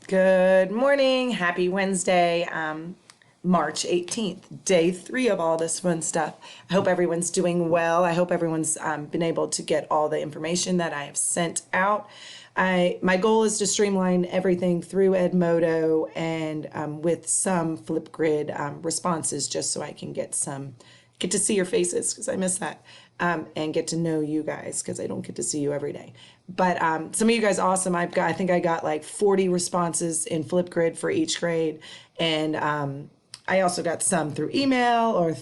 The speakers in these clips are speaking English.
Good morning. Happy Wednesday, March 18th, day 3 of all this fun stuff. I hope everyone's doing well. I hope everyone's been able to get all the information that I have sent out. My goal is to streamline everything through Edmodo and with some Flipgrid responses, just so I can get to see your faces, because I miss that, and get to know you guys, because I don't get to see you every day. But some of you guys, awesome. I think I got like 40 responses in Flipgrid for each grade, and I also got some through email or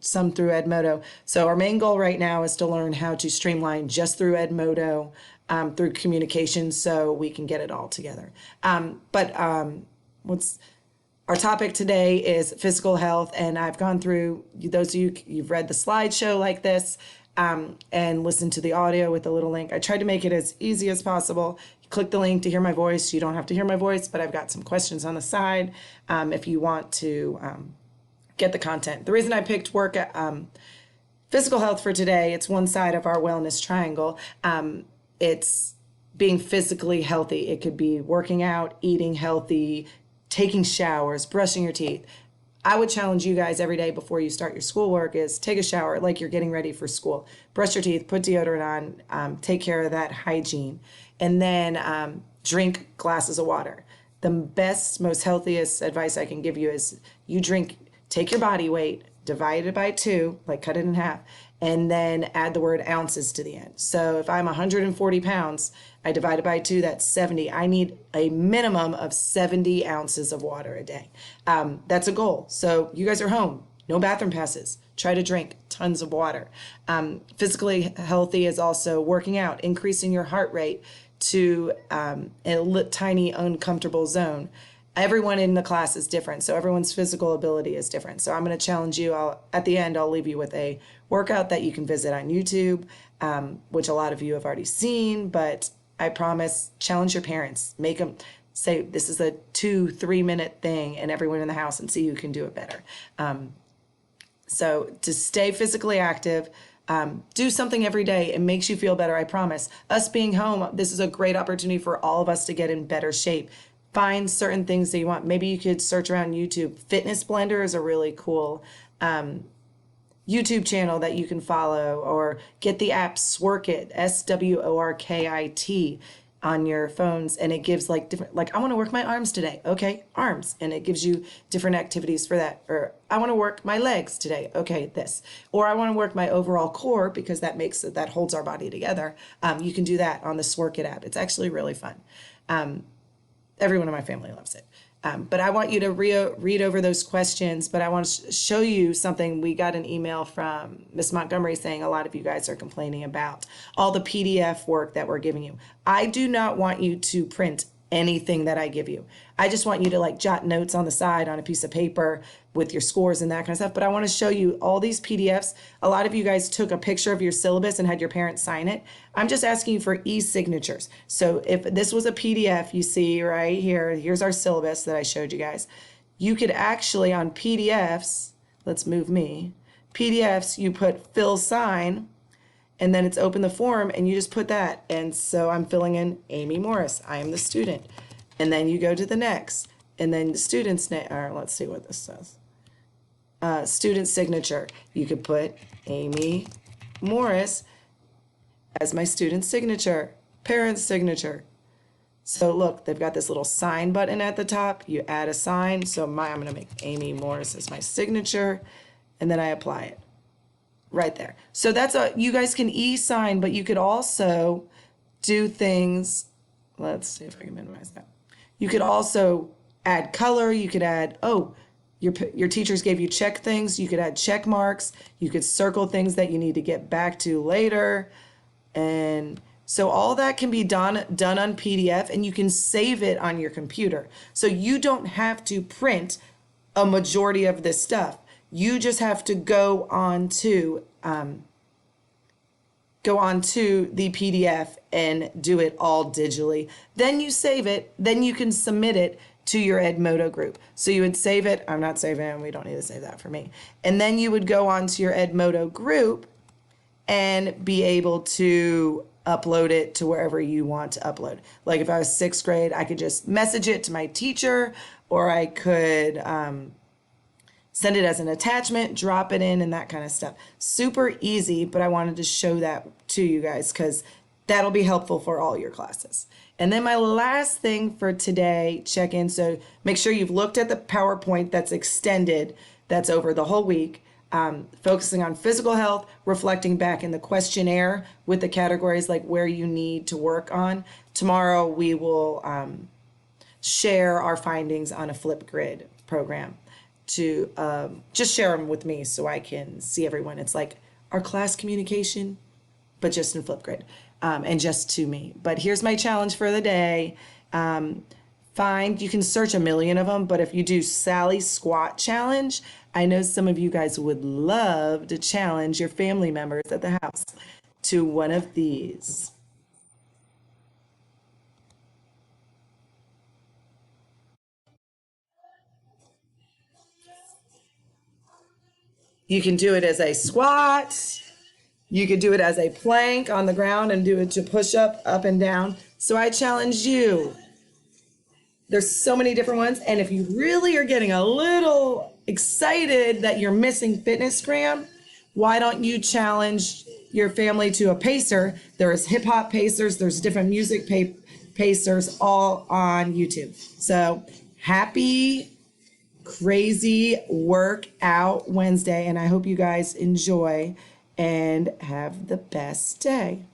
some through Edmodo. So our main goal right now is to learn how to streamline just through Edmodo, through communication, so we can get it all together. What's Our topic today is physical health, and I've gone through, those of you, you've read the slideshow like this, and listened to the audio with the little link. I tried to make it as easy as possible. You click the link to hear my voice. You don't have to hear my voice, but I've got some questions on the side if you want to get the content. The reason I picked physical health for today, it's one side of our wellness triangle. It's being physically healthy. It could be working out, eating healthy, taking showers, brushing your teeth. I would challenge you guys every day before you start your schoolwork is take a shower like you're getting ready for school. Brush your teeth, put deodorant on, take care of that hygiene, and then drink glasses of water. The best, most healthiest advice I can give you is take your body weight, divide it by 2, like cut it in half, and then add the word ounces to the end. So if I'm 140 pounds, I divide it by 2, that's 70. I need a minimum of 70 ounces of water a day. That's a goal. So you guys are home, no bathroom passes. Try to drink tons of water. Physically healthy is also working out, increasing your heart rate to a tiny uncomfortable zone. Everyone in the class is different, so everyone's physical ability is different. So I'm going to challenge you. At the end, I'll leave you with a workout that you can visit on YouTube, which a lot of you have already seen, but I promise, challenge your parents. Make them say, this is a 2-3 minute thing, and everyone in the house, and see who can do it better. So to stay physically active, do something every day. It makes you feel better, I promise. Us being home, this is a great opportunity for all of us to get in better shape. Find certain things that you want. Maybe you could search around YouTube. Fitness Blender is a really cool YouTube channel that you can follow, or get the app Sworkit, SWORKIT, on your phones, and it gives like different, like I want to work my arms today. Okay, arms, and it gives you different activities for that. Or I want to work my legs today. Okay, this. Or I want to work my overall core, because that holds our body together. You can do that on the Sworkit app. It's actually really fun. Everyone in my family loves it. But I want you to read over those questions, but I want to show you something. We got an email from Miss Montgomery saying a lot of you guys are complaining about all the PDF work that we're giving you. I do not want you to print anything that I give you. I just want you to like jot notes on the side on a piece of paper with your scores and that kind of stuff. But I want to show you all these PDFs. A lot of you guys took a picture of your syllabus and had your parents sign it. I'm just asking you for e-signatures. So if this was a PDF, you see right here, here's our syllabus that I showed you guys. You could actually on PDFs, let's move me, PDFs, you put fill sign, and then it's open the form, and you just put that. And so I'm filling in Amy Morris. I am the student. And then you go to the next. And then the student's name, or let's see what this says. Student signature. You could put Amy Morris as my student's signature. Parent's signature. So look, they've got this little sign button at the top. You add a sign. So I'm going to make Amy Morris as my signature. And then I apply it. Right there. So you guys can e-sign, but you could also do things. Let's see if I can minimize that. You could also add color. You could add, your teachers gave you check things. You could add check marks. You could circle things that you need to get back to later. And so all that can be done on PDF, and you can save it on your computer. So you don't have to print a majority of this stuff. You just have to go on to the PDF and do it all digitally. Then you save it. Then you can submit it to your Edmodo group. So you would save it. I'm not saving it. We don't need to save that for me. And then you would go on to your Edmodo group and be able to upload it to wherever you want to upload. Like if I was sixth grade, I could just message it to my teacher, or I could send it as an attachment, drop it in, and that kind of stuff. Super easy, but I wanted to show that to you guys because that'll be helpful for all your classes. And then my last thing for today, check in. So make sure you've looked at the PowerPoint that's extended, that's over the whole week, focusing on physical health, reflecting back in the questionnaire with the categories like where you need to work on. Tomorrow we will share our findings on a Flipgrid program to just share them with me so I can see everyone. It's like our class communication, but just in Flipgrid. And just to me. But here's my challenge for the day. You can search a million of them, but if you do Sally Squat Challenge, I know some of you guys would love to challenge your family members at the house to one of these. You can do it as a squat. You could do it as a plank on the ground and do it to push up and down. So I challenge you. There's so many different ones. And if you really are getting a little excited that you're missing Fitnessgram, why don't you challenge your family to a pacer? There's hip hop pacers, there's different music pacers all on YouTube. So happy crazy workout Wednesday, and I hope you guys enjoy and have the best day.